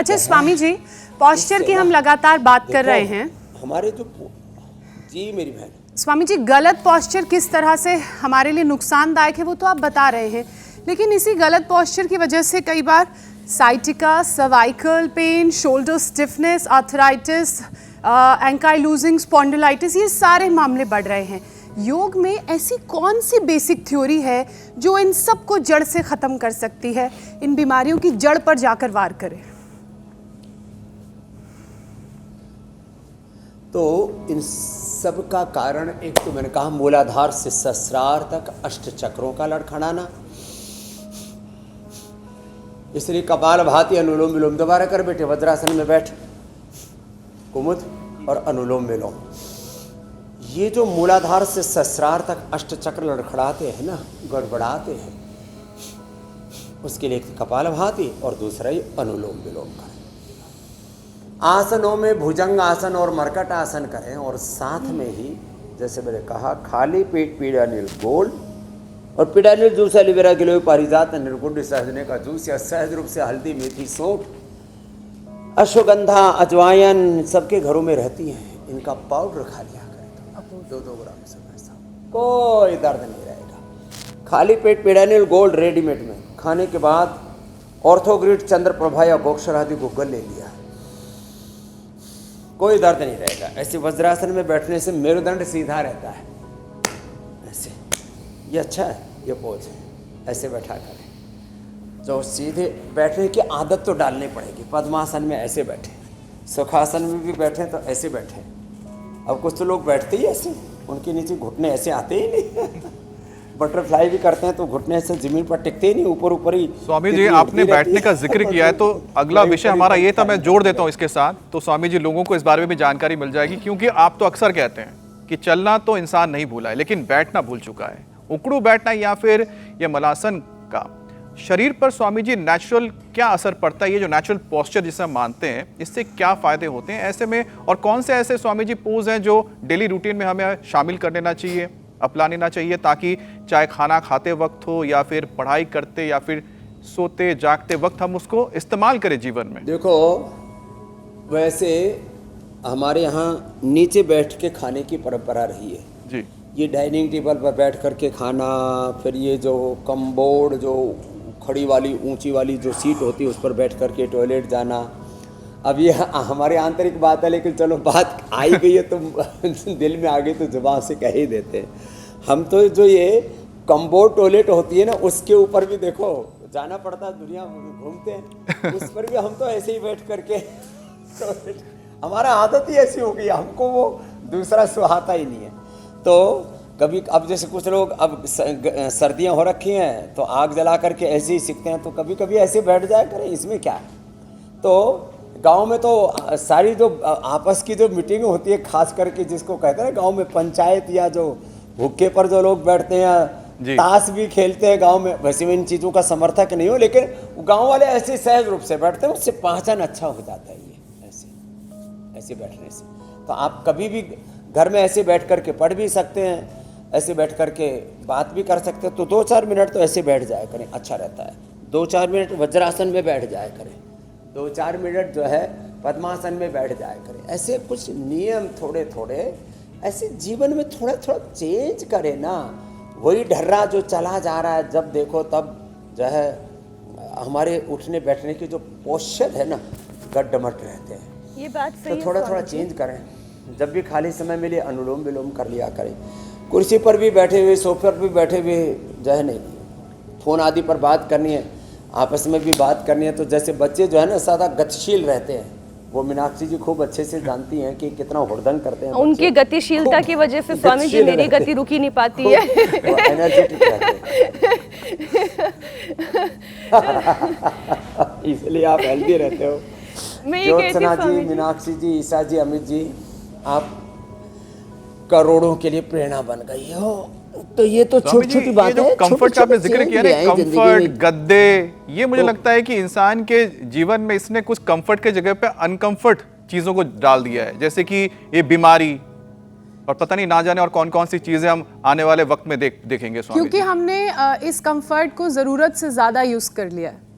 अच्छा स्वामी जी, पॉस्चर की हम लगातार बात कर रहे हैं। हमारे जो जी मेरी बहन, स्वामी जी गलत पॉस्चर किस तरह से हमारे लिए नुकसानदायक है वो तो आप बता रहे हैं, लेकिन इसी गलत पॉस्चर की वजह से कई बार sciatica, cervical pain, shoulder stiffness, arthritis, ankylosing spondylitis, ये सारे मामले बढ़ रहे हैं। योग में ऐसी कौन सी बेसिक थ्योरी है जो इन सब को जड़ से ख़त्म कर सकती है, इन बीमारियों की जड़ पर जाकर वार करे? तो इन सब का कारण एक तो मैंने कहा मूलाधार से सहस्रार तक अष्ट चक्रों का लड़खड़ाना। इसलिए कपाल भाती अनुलोम विलोम, दोबारा कर बेटे, वज्रासन में बैठ, कुमुद और अनुलोम विलोम। ये जो मूलाधार से सहस्रार तक अष्ट चक्र लड़खड़ाते हैं ना, गड़बड़ाते हैं, उसके लिए एक कपाल भाती और दूसरा ही अनुलोम विलोम करें। आसनों में भुजंग आसन और मरकट आसन करें, और साथ में ही जैसे मैंने कहा खाली पेट पीड़ा नील गोल और पीड़ा नील जूस एलोवेरा गिलोय पारिजात निर्गुण सहजने का जूस या सहज रूप से हल्दी मेथी सौंठ अश्वगंधा अजवायन सबके घरों में रहती हैं, इनका पाउडर खा लिया करें तो 2-2 ग्राम समय सा कोई दर्द नहीं रहेगा। खाली पेट पीड़ा नील गोल्ड रेडीमेड में खाने के बाद ऑर्थोग्रिड चंद्रप्रभा या गोक्षर आदि गूगल ले लिया, कोई दर्द नहीं रहेगा। ऐसे वज्रासन में बैठने से मेरुदंड सीधा रहता है, ऐसे ये अच्छा है, ये पोज है, ऐसे बैठा करें। जो सीधे बैठने की आदत तो डालनी पड़ेगी। पद्मासन में ऐसे बैठे, सुखासन में भी बैठे तो ऐसे बैठे। अब कुछ तो लोग बैठते ही ऐसे, उनके नीचे घुटने ऐसे आते ही नहीं बटरफ्लाई भी करते हैं तो घुटने से जमीन पर टिकते ही नहीं, ऊपर ऊपर ही। स्वामी जी आपने बैठने का जिक्र किया है, तो अगला विषय हमारा ये था, मैं जोड़ देता हूँ इसके साथ, तो स्वामी जी लोगों को इस बारे में भी जानकारी मिल जाएगी, क्योंकि आप तो अक्सर कहते हैं कि चलना तो इंसान नहीं भूला है लेकिन बैठना भूल चुका है। उकड़ू बैठना या फिर ये मलासन का शरीर पर स्वामी जी नेचुरल क्या असर पड़ता है? ये जो नेचुरल पोस्चर जिसे हम मानते हैं, इससे क्या फायदे होते हैं ऐसे में, और कौन से ऐसे स्वामी जी पोज हैं जो डेली रूटीन में हमें शामिल कर लेना चाहिए, अपना लेना चाहिए, ताकि चाहे खाना खाते वक्त हो या फिर पढ़ाई करते या फिर सोते जागते वक्त हम उसको इस्तेमाल करें जीवन में? देखो, वैसे हमारे यहाँ नीचे बैठ के खाने की परंपरा रही है जी। ये डाइनिंग टेबल पर बैठ कर के खाना, फिर ये जो कम्बोर्ड, जो खड़ी वाली ऊंची वाली जो सीट होती है उस पर बैठ कर के टॉयलेट जाना। अब ये हमारी आंतरिक बात है, लेकिन चलो बात आई गई है तो दिल में आ गई तो जुबान से कह ही देते हैं। हम तो जो ये कम्बोर्ड टॉयलेट होती है ना, उसके ऊपर भी देखो जाना पड़ता है, दुनिया घूमते हैं, उस पर भी हम तो ऐसे ही बैठ करके टॉयलेट, हमारा आदत ही ऐसी हो गई, हमको वो दूसरा सुहाता ही नहीं है। तो कभी अब जैसे कुछ लोग अब सर्दियाँ हो रखी हैं तो आग जला करके ऐसे ही सीखते हैं, तो कभी कभी ऐसे बैठ जाया करें, इसमें क्या है। तो गांव में तो सारी जो आपस की जो मीटिंग होती है, खास करके जिसको कहते हैं गांव में पंचायत, या जो हुक्के पर जो लोग बैठते हैं, ताश भी खेलते हैं गांव में। वैसे मैं इन चीज़ों का समर्थक नहीं हूँ, लेकिन गांव वाले ऐसे सहज रूप से बैठते हैं, उससे पहचान अच्छा हो जाता है ये ऐसे बैठने से। तो आप कभी भी घर में ऐसे बैठ करके पढ़ भी सकते हैं, ऐसे बैठ करके बात भी कर सकते हैं। तो 2-4 मिनट तो ऐसे बैठ जाया करें, अच्छा रहता है। 2-4 मिनट वज्रासन में बैठ जाया करें, 2-4 मिनट जो है पद्मासन में बैठ जाया करें। ऐसे कुछ नियम थोड़े थोड़े ऐसे जीवन में थोड़ा थोड़ा चेंज करें ना। वही ढर्रा जो चला जा रहा है, जब देखो तब जो है हमारे उठने बैठने की जो पोस्चर है ना, गड्ढमट रहते हैं। ये बात सही तो थोड़ा थोड़ा चेंज करें। जब भी खाली समय मिले अनुलोम विलोम कर लिया करें। कुर्सी पर भी बैठे हुए, सोफे पर भी बैठे हुए जो है, नहीं फ़ोन आदि पर बात करनी है, आपस में भी बात करनी है, तो जैसे बच्चे जो है ना ज़्यादा गतिशील रहते हैं, वो मीनाक्षी जी खूब अच्छे से जानती हैं कि कितना हुड़दंग करते हैं। उनकी गतिशीलता की वजह से स्वामी जी मेरी गति रुकी नहीं पाती है। एनर्जेटिक रहते हैं इसलिए आप हेल्दी रहते हो। ज्योत्सना जी, मीनाक्षी जी, ईशा जी, अमित जी, आप करोड़ों के लिए प्रेरणा बन गई हो। तो ये तो छोटी छोटी बात है। कंफर्ट का आपने जिक्र किया ना, कंफर्ट, गद्दे, ये मुझे लगता है कि इंसान के जीवन में इसने कुछ कंफर्ट के जगह पे अनकंफर्ट चीजों को डाल दिया है, जैसे कि ये बीमारी, और पता नहीं ना जाने और कौन कौन सी चीजें हम आने वाले वक्त में देखेंगे स्वामी, क्योंकि हमने इस कंफर्ट को जरूरत से ज्यादा यूज कर लिया है।